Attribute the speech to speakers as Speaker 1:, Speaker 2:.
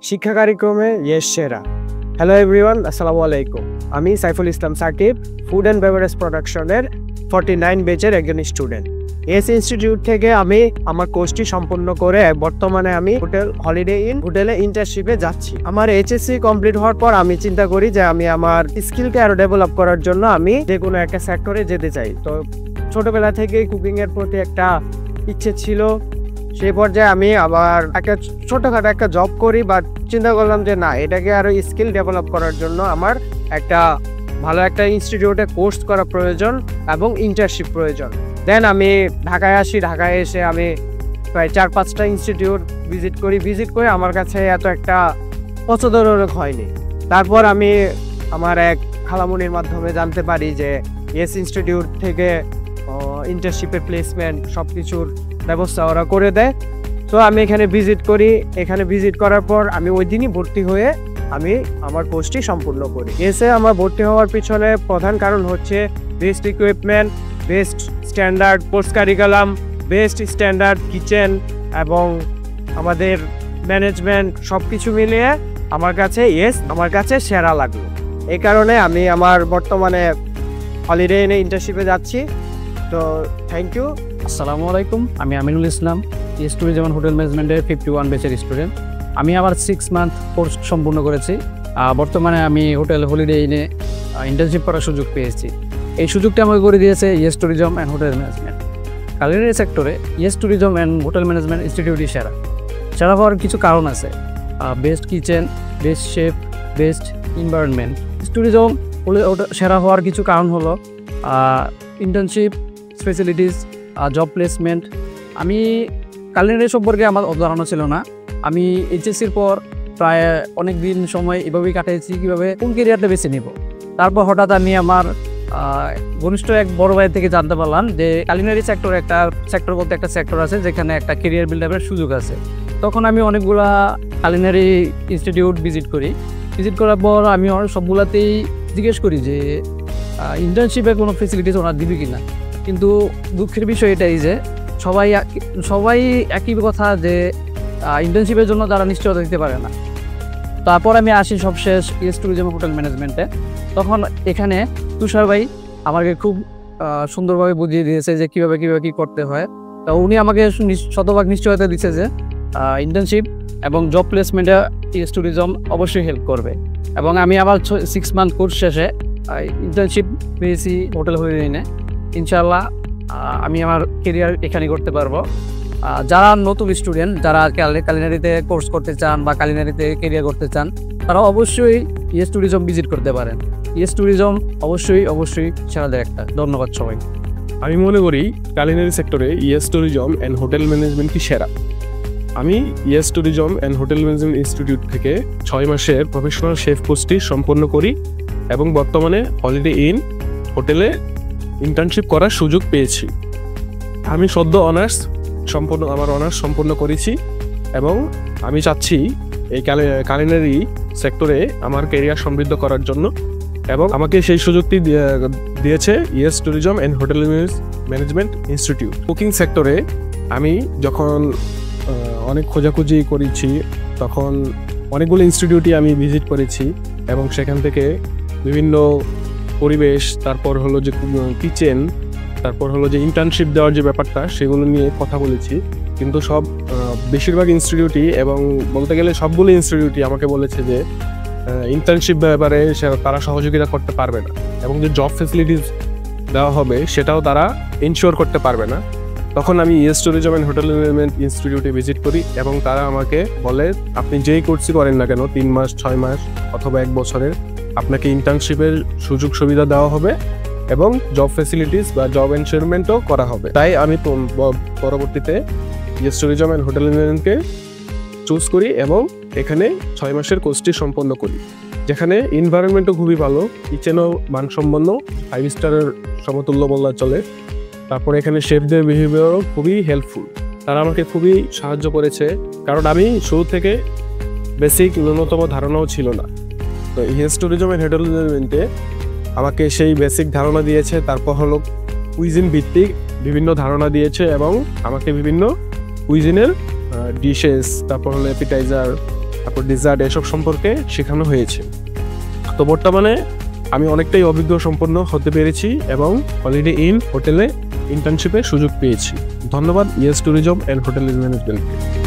Speaker 1: শিক্ষা কার্যক্রমে ইয়েস সেরা। হ্যালো এভরিওয়ান, আসসালামু আলাইকুম। আমি Saiful Islam Shakib, food and beverage প্রোডাকশনের 49 ব্যাচের একজন স্টুডেন্ট। এস ইনস্টিটিউট থেকে আমি আমার কোর্সটি সম্পূর্ণ করে বর্তমানে আমি হলিডে ইন হোটেলে ইন্টার্নশিপে যাচ্ছি। আমার এইচএসসি কমপ্লিট হওয়ার পর আমি চিন্তা করি যে আমি আমার স্কিলকে আরো ডেভেলপ করার জন্য আমি যে কোনো একটা সেক্টরে যেতে চাই। তো ছোটবেলা থেকেই কুকিং এর প্রতি একটা ইচ্ছে ছিল। সেই পর্যায়ে আমি আবার একটা ছোটখাটো একটা জব করি, বাট চিন্তা করলাম যে না, এটাকে আরো স্কিল ডেভেলপ করার জন্য আমার একটা ভালো একটা ইনস্টিটিউটে কোর্স করা প্রয়োজন এবং ইন্টার্নশিপ প্রয়োজন। দেন আমি ঢাকায় আসি। ঢাকায় এসে আমি প্রায় 4-5টা ইনস্টিটিউট ভিজিট করে আমার কাছে এত একটা পছন্দজনক হয়নি। তারপর আমি আমার এক খালামুনির মাধ্যমে জানতে পারি যে এস ইনস্টিটিউট থেকে ইন্টার্নশিপের প্লেসমেন্ট সব কিছুর ব্যবস্থা ওরা করে দেয়। তো আমি এখানে ভিজিট করি। এখানে ভিজিট করার পর আমি ওই দিনই ভর্তি হয়ে আমি আমার কোর্সটি সম্পূর্ণ করি। এসে আমার ভর্তি হওয়ার পিছনে প্রধান কারণ হচ্ছে best equipment, best standard course curriculum, best standard kitchen এবং আমাদের ম্যানেজমেন্ট সব কিছু মিলিয়ে আমার কাছে সেরা লাগলো। এই কারণে আমি আমার বর্তমানে হলিডে ইনে ইন্টার্নশিপে যাচ্ছি। তো থ্যাংক ইউ।
Speaker 2: আসসালামু আলাইকুম, আমি Aminul Islam, yes tourism hotel ম্যানেজমেন্টের 51 ব্যাচের স্টুডেন্ট। আমি আবার 6 মান্থ কোর্স সম্পূর্ণ করেছি। বর্তমানে আমি হোটেল হলিডে ইনে ইন্টার্নশিপ করার সুযোগ পেয়েছি। এই সুযোগটা আমাকে করে দিয়েছে Yes Tourism and Hotel Management. Culinary সেক্টরে Yes Tourism and Hotel Management ইনস্টিটিউটই সেরা হওয়ার কিছু কারণ আছে। Best kitchen, best chef, best environment. Tourism সেরা হওয়ার কিছু কারণ হলো ইন্টার্নশিপ, ফেসিলিটিস, জব প্লেসমেন্ট। আমি কালিনারি সম্পর্কে আমার ধারণা ছিল না। আমি এইচএসসির পর প্রায় অনেক দিন সময় এভাবেই কাটিয়েছি কীভাবে কোন কেরিয়ারটা বেছে নিব। তারপর হঠাৎ আমি আমার ঘনিষ্ঠ এক বড় ভাই থেকে জানতে পারলাম যে কালিনারি সেক্টর বলতে একটা সেক্টর আছে যেখানে একটা কেরিয়ার বিল্ড আপের সুযোগ আছে। তখন আমি অনেকগুলা কালিনারি ইনস্টিটিউট ভিজিট করার পর আমি সবগুলাতেই জিজ্ঞেস করি যে ইন্টার্নশিপে কোনো ফেসিলিটিস ওনার দিবে কিনা। কিন্তু দুঃখের বিষয় এটাই যে সবাই একই কথা যে ইন্টার্নশিপের জন্য তারা নিশ্চয়তা দিতে পারে না। তারপর আমি আসি সবশেষ ইয়েস ট্যুরিজম হোটেল ম্যানেজমেন্টে। তখন এখানে তুষার ভাই আমাকে খুব সুন্দরভাবে বুঝিয়ে দিয়েছে যে কীভাবে কী করতে হয়। তো উনি আমাকে শতভাগ নিশ্চয়তা দিচ্ছে যে ইন্টার্নশিপ এবং জব প্লেসমেন্টে ইয়েস ট্যুরিজম অবশ্যই হেল্প করবে। এবং আমি আবার 6 মান্থ কোর্স শেষে ইন্টার্নশিপ পেয়েছি হোটেল হলিডে। ইনশাআল্লাহ আমি আমার কেরিয়ার এখানে করতে পারবো। যারা নতুন স্টুডেন্ট, যারা কালিনারিতে কোর্স করতে চান বা কালিনারিতে কেরিয়ার করতে চান, তারা অবশ্যই ইয়েস ট্যুরিজম ভিজিট করতে পারেন। ইয়েস ট্যুরিজম অবশ্যই সেরাদের একটা। ধন্যবাদ সবাই।
Speaker 3: আমি মনে করি কালিনারি সেক্টরে ইয়েস ট্যুরিজম অ্যান্ড হোটেল ম্যানেজমেন্টই সেরা। আমি yes Tourism and Hotel management institute থেকে 6 মাসের প্রফেশনাল শেফ কোর্সটি সম্পন্ন করি এবং বর্তমানে হলিডে ইন হোটেলে ইন্টার্নশিপ করার সুযোগ পেয়েছি। আমি সদ্য আমার অনার্স সম্পন্ন করেছি এবং আমি চাচ্ছি এই কালিনারি সেক্টরে আমার ক্যারিয়ার সমৃদ্ধ করার জন্য, এবং আমাকে সেই সুযোগটি দিয়েছে Yes Tourism and Hotel management institute. Cooking সেক্টরে আমি যখন অনেক খোঁজাখুঁজি করেছি তখন অনেকগুলো ইনস্টিটিউটই আমি ভিজিট করেছি এবং সেখান থেকে বিভিন্ন পরিবেশ, তারপর হলো যে কিচেন, তারপর হলো যে ইন্টার্নশিপ দেওয়ার যে ব্যাপারটা, সেগুলো নিয়ে কথা বলেছি। কিন্তু বেশিরভাগ ইনস্টিটিউটই এবং বলতে গেলে সবগুলো ইনস্টিটিউটই আমাকে বলেছে যে ইন্টার্নশিপ ব্যাপারে তারা সহযোগিতা করতে পারবে না এবং যে জব ফেসিলিটিস দেওয়া হবে সেটাও তারা ইনশিওর করতে পারবে না। তখন আমি yes Tourism and Hotel management ইনস্টিটিউটে ভিজিট করি এবং তারা আমাকে বলে, আপনি যেই কোর্সই করেন না কেন, 3 মাস, 6 মাস অথবা 1 বছরের, আপনাকে ইন্টার্নশিপের সুযোগ সুবিধা দেওয়া হবে এবং জব ফেসিলিটিস বা জব এনশিওরমেন্টও করা হবে। তাই আমি পরবর্তীতে ইয়েস ট্যুরিজম অ্যান্ড হোটেল ম্যানেজমেন্টকে চুজ করি এবং এখানে 6 মাসের কোর্সটি সম্পন্ন করি, যেখানে এনভায়রনমেন্টও খুবই ভালো, কিচেনও মানসম্পন্ন, 5 স্টারের সমতুল্য বলা চলে। তারপরে এখানে শেফদের বিহেভিয়ারও খুবই হেল্পফুল। তারা আমাকে খুবই সাহায্য করেছে, কারণ আমি শুরু থেকে বেসিক ন্যূনতম ধারণাও ছিল না। তো ইয়েস ট্যুরিজম অ্যান্ড হোটেল ম্যানেজমেন্টে আমাকে সেই বেসিক ধারণা দিয়েছে, তারপর হলো কুইজিন ভিত্তিক বিভিন্ন ধারণা দিয়েছে এবং আমাকে বিভিন্ন কুইজিনের ডিশেস, তারপর হলো অ্যাপিটাইজার, তারপর ডিজার্ট এসব সম্পর্কে শেখানো হয়েছে। তো বর্তমানে আমি অনেকটাই অভিজ্ঞ সম্পন্ন হতে পেরেছি এবং হলিডে ইন হোটেলে ইন্টার্নশিপের সুযোগ পেয়েছি। ধন্যবাদ ইয়েস ট্যুরিজম অ্যান্ড হোটেল ম্যানেজমেন্টকে।